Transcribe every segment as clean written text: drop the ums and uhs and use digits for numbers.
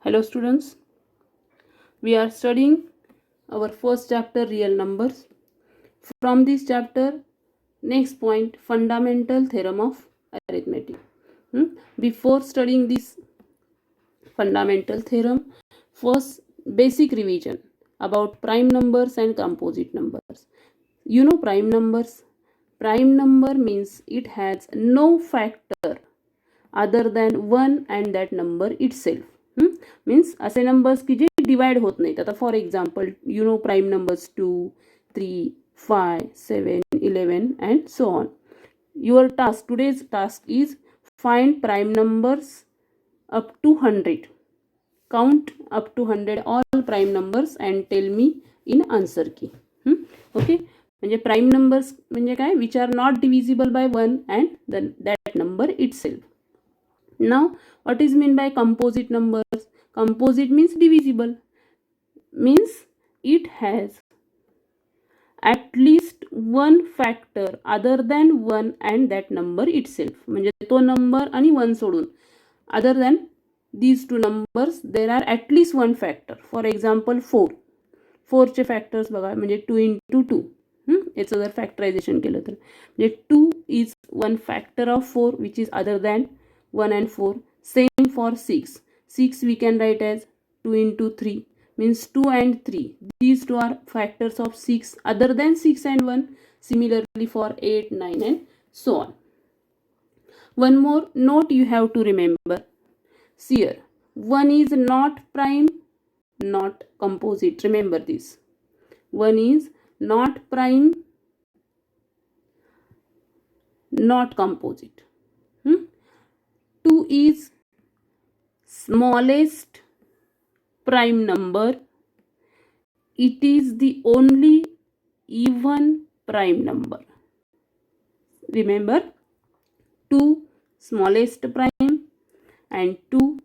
Hello students, we are studying our first chapter real numbers. From this chapter, next point fundamental theorem of arithmetic. Before studying this fundamental theorem, first basic revision about prime numbers and composite numbers. You know prime numbers. Prime number means it has no factor other than 1 and that number itself. Means असे numbers की जे divide होत नाहीत. आता for example you know prime numbers 2, 3, 5, 7, 11 and so on. Your task, today's task is find prime numbers up to 100. Count up to 100 all prime numbers and tell me in answer key. Okay, म्हणजे prime numbers म्हणजे काय, which are not divisible by 1 and that number itself. Now, what is mean by composite numbers? Composite means divisible. Means it has at least one factor other than 1 and that number itself. म्हणजे तो number आणि 1 सोडून other than these two numbers there are at least one factor. For example 4. 4 चे factors बघा, म्हणजे 2 into 2. याचं जर factorisation केलं तर म्हणजे 2 is one factor of 4 which is other than 1 and 4. Same for 6. 6 we can write as 2 into 3 means 2 and 3. These two are factors of 6 other than 6 and 1. Similarly for 8, 9 and so on. One more note you have to remember. See here, 1 is not prime, not composite. Remember this. 1 is not prime, not composite. 2 is smallest prime number. It is the only even prime number. Remember, 2 smallest prime and 2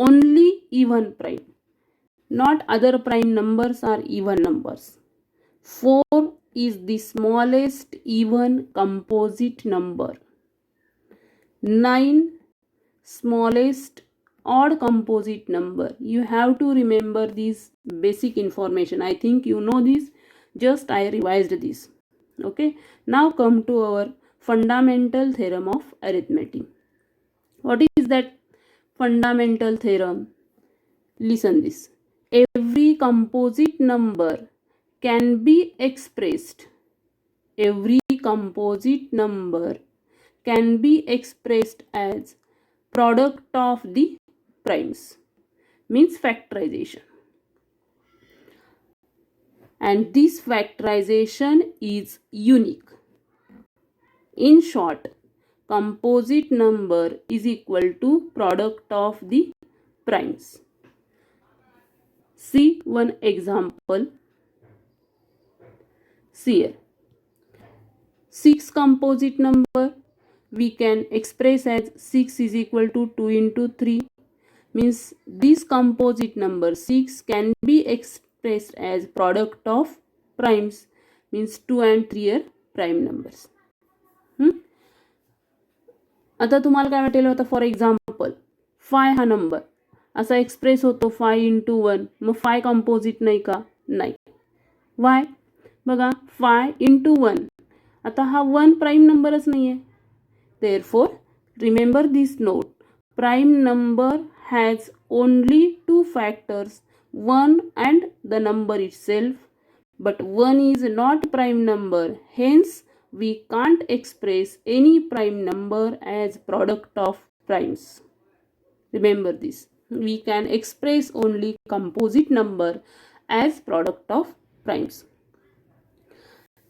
only even prime. Not other prime numbers are even numbers. 4 is the smallest even composite number. 9 smallest odd composite number. You have to remember this basic information. I think you know this, just I revised this. Okay, now come to our fundamental theorem of arithmetic. What is that fundamental theorem? Listen this. Every composite number can be expressed. Every composite number can be expressed as product of the primes, means factorization. And this factorization is unique. In short, composite number is equal to product of the primes. See one example. See here. 6 composite number we can express as 6 is equal to 2 into 3. Means this composite number 6 can be expressed as product of primes. Means 2 and 3 are prime numbers. आता तुम्हाला काय वाटेल होतं, for example 5 हा number असा express होतो 5 into 1. मग 5 composite नाही का? नाही. वाय? बघा 5 into 1. आता हा 1 प्राईम नंबरच नाही आहे. Therefore, remember this note. Prime number has only two factors, 1 and the number itself. But 1 is not prime number. Hence, we can't express any prime number as product of primes. Remember this. We can express only composite number as product of primes.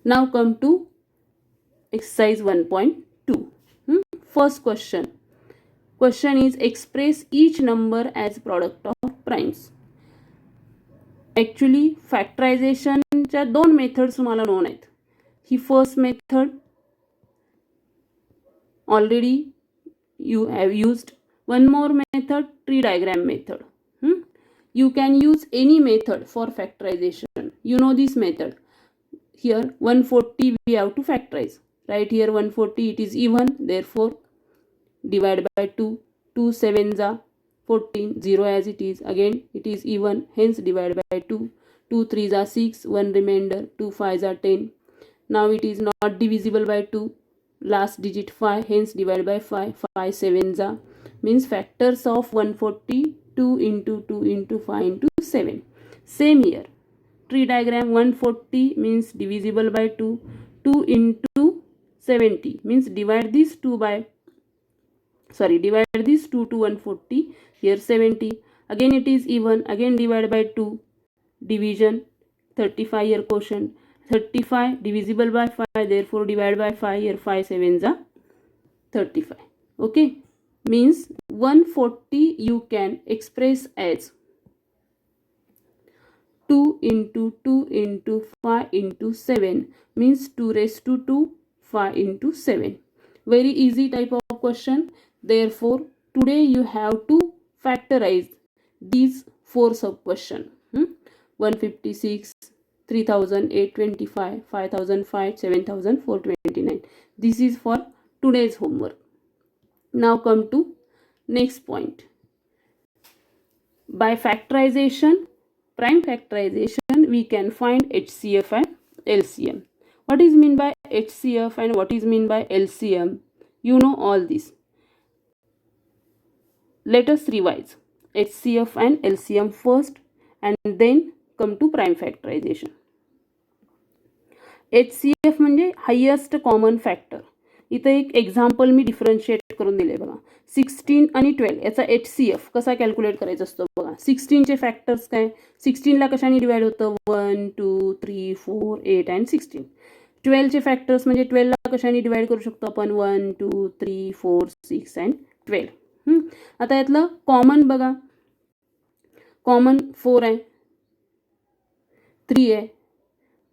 Now come to exercise 1.2. First question. Question is express each number as product of primes. Actually factorization च्या दोन methods तुम्हाला known आहेत. ही first method already you have used. One more method, tree diagram method. You can use any method for factorization. You know this method. Here 140 we have to factorize. Right here 140, it is even, therefore divide by 2. 2 7s are 14, 0 as it is. Again it is even, hence divide by 2. 2 3s are 6, 1 remainder, 2 5s are 10. Now it is not divisible by 2, last digit 5, hence divide by 5. 5 7s are, means factors of 140, 2 into 2 into 5 into 7. Same here, tree diagram, 140 means divisible by 2, 2 into 70 means divide this 2 to 140, here 70. Again it is even, again divide by 2, division, 35 here quotient, 35 divisible by 5, therefore divide by 5, here 5 7s are 35. Okay, means 140 you can express as 2 into 2 into 5 into 7, means 2 raised to 2, 5 into 7. Very easy type of question. Therefore today you have to factorize these 4 sub question. 156, 3825, 5005, 7429. This is for today's homework. Now come to next point. By factorization, prime factorization, we can find HCF and LCM. What is mean by HCF and what is mean by LCM? You know all this. Let us revise HCF and LCM first and then come to prime factorization. HCF म्हणजे highest common factor. इथे एक example मी differentiate करून दिले बघा. 16 आणि 12 याचा HCF कसा calculate करायचा असतो बघा. 16चे फॅक्टर्स काय, 16ला कशाने डिवाइड होतं, 1 2 3 4 8 अँड 16. 12चे फॅक्टर्स म्हणजे 12ला कशाने डिवाइड करू शकतो आपण, 1 2 3 4 6 अँड 12. आता यातलं कॉमन बघा, कॉमन 4 आहे, 3 आहे,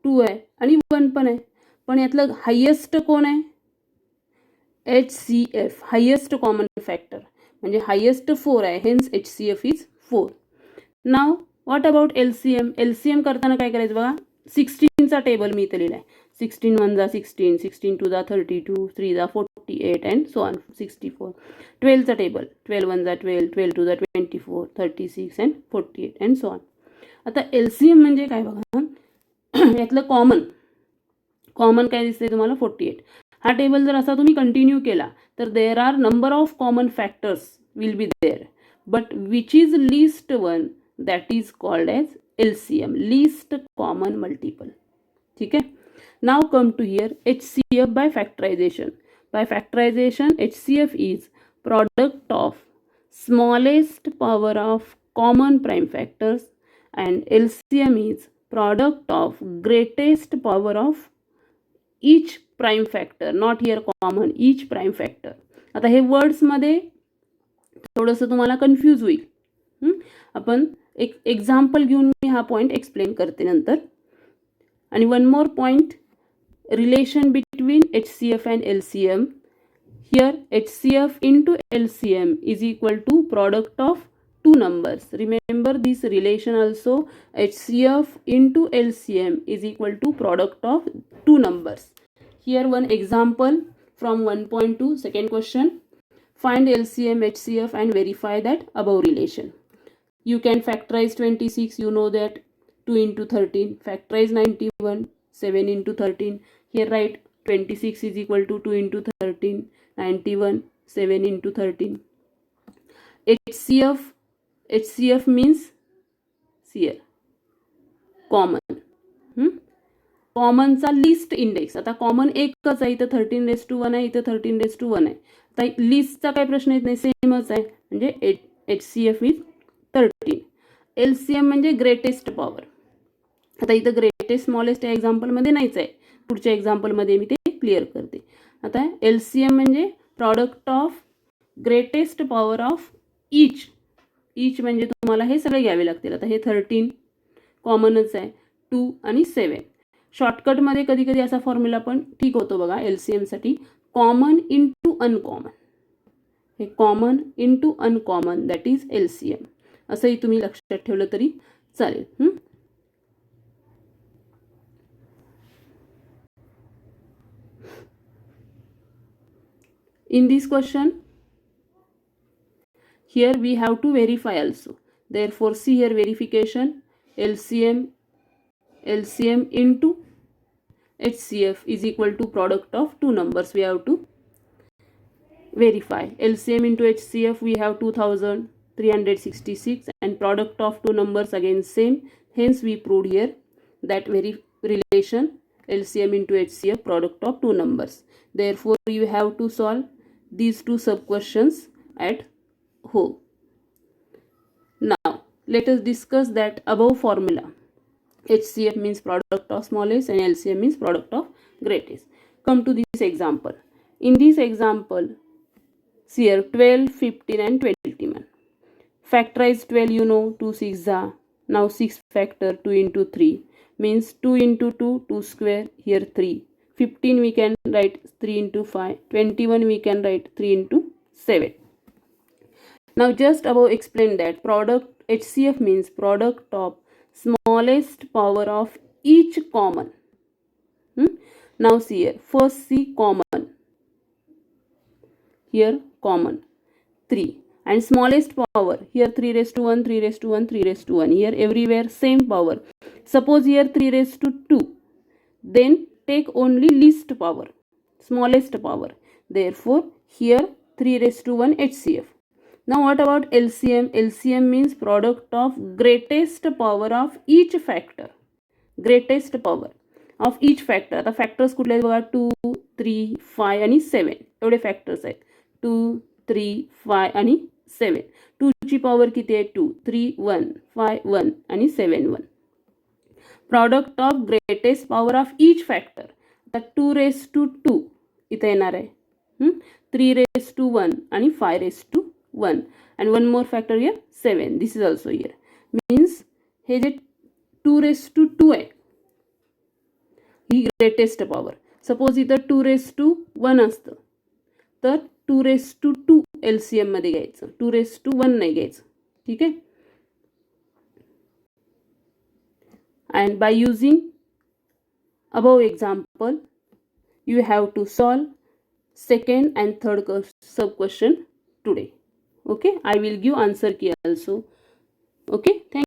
2 आहे आणि 1 पण आहे. पण यातलं हायेस्ट कोण आहे, HCF, हायेस्ट कॉमन फॅक्टर म्हणजे हायेस्ट 4 आहे, hence HCF is 4. Now what about LCM. LCM करताना काय करायचं बघा, 16चा टेबल मी इथे लिहिला आहे. 16 1 जा 16, 16 2 जा 32, 3 जा 48 अँड सो ऑन 64. 12चा टेबल, 12 1 जा 12, 12 2 जा 24, 36 अँड 48 अँड सो ऑन. आता LCM म्हणजे काय बघा, यातलं कॉमन काय दिसते तुम्हाला, 48. हा टेबल जर असा तुम्ही कंटिन्यू केला तर there are number of common factors will be there, but which is least one, that is called as LCM, least common multiple. ठीक आहे. Now come to here HCF by factorization. By factorization HCF is product of smallest power of common prime factors and LCM is product of greatest power of each prime factor, not here common, each prime factor. आता हे वर्ड्समध्ये थोडंसं तुम्हाला confuse होईल. आपण एक example घेऊन मी हा point explain करते नंतर. आणि one more point, relation between HCF and LCM. Here HCF into LCM is equal to product of two numbers. Remember this relation also, HCF into LCM is equal to product of two numbers. Here one example from 1.2, second question. Find LCM, HCF and verify that above relation. You can factorize 26, you know that, 2 into 13. Factorize 91, 7 into 13. Here write 26 is equal to 2 into 13. 91, 7 into 13. HCF means here common. कॉमनचा least index. आता common एकच आहे, इथं 13^1 आहे, इथं 13^1 आहे. आता लिस्टचा काय प्रश्न येत नाही, सेमच आहे, म्हणजे HCF इज 13. LCM म्हणजे ग्रेटेस्ट पॉवर. आता इथं ग्रेटेस्ट स्मॉलेस्ट या एक्झाम्पलमध्ये नाहीच आहे, पुढच्या एक्झाम्पलमध्ये मी ते क्लिअर करते. आता LCM म्हणजे product of greatest power of each म्हणजे तुम्हाला हे सगळे घ्यावे लागतील. आता हे 13 कॉमनच आहे, 2 आणि 7. शॉर्टकटमध्ये कधी कधी असा फॉर्म्युला पण ठीक होतो बघा LCMसाठी, कॉमन इंटू अनकॉमन. हे common into uncommon that is LCM. असंही तुम्ही लक्षात ठेवलं तरी चालेल. In this question, here we have to verify also. Therefore, see here verification. LCM into HCF is equal to product of two numbers. We have to verify. LCM into HCF we have 2366 and product of two numbers again same. Hence we proved here that very relation LCM into HCF product of two numbers. Therefore you have to solve these two sub questions at home. Now let us discuss that above formula. HCF means product of smallest and LCM means product of greatest. Come to this example. In this example, see here 12, 15 and 21. Factorize 12, you know, 2 6 are. Now 6 factor 2 into 3 means 2 into 2, 2 square, here 3. 15 we can write 3 into 5. 21 we can write 3 into 7. Now just above explain that product HCF means product of smallest power of each common. Now see here, first see common. Here common 3 and smallest power here 3 raised to 1, 3 raised to 1, 3 raised to 1. Here everywhere same power. Suppose here 3 raised to 2. Then take only least power, smallest power. Therefore here 3 raised to 1 HCF. Now what about LCM? LCM means product of greatest power of each factor. Greatest power of each factor. आता factors कुठले आहेत बघा 2, 3, 5 आणि 7 एवढे factors आहेत. 2, 3, 5 आणि 7. 2 ची power किती आहे 2, 3, 1, 5, 1 आणि 7, 1. Product of greatest power of each factor. आता 2 रेस टू 2 इथे येणार आहे. 3 रेस टू 1 आणि 5 raise to 1 and one more factor here 7. This is also here. Means हे जे 2 raised to 2 आहे ही ग्रेटेस्ट पॉवर. सपोज इथं 2 raised to 1 असतं तर 2 raised to 2 LCM मध्ये घ्यायचं, 2 raised to 1 नाही घ्यायचं. ठीक आहे. And by using above example you have to solve second and third sub question today. Okay, I will give answer key also. Okay, thank you.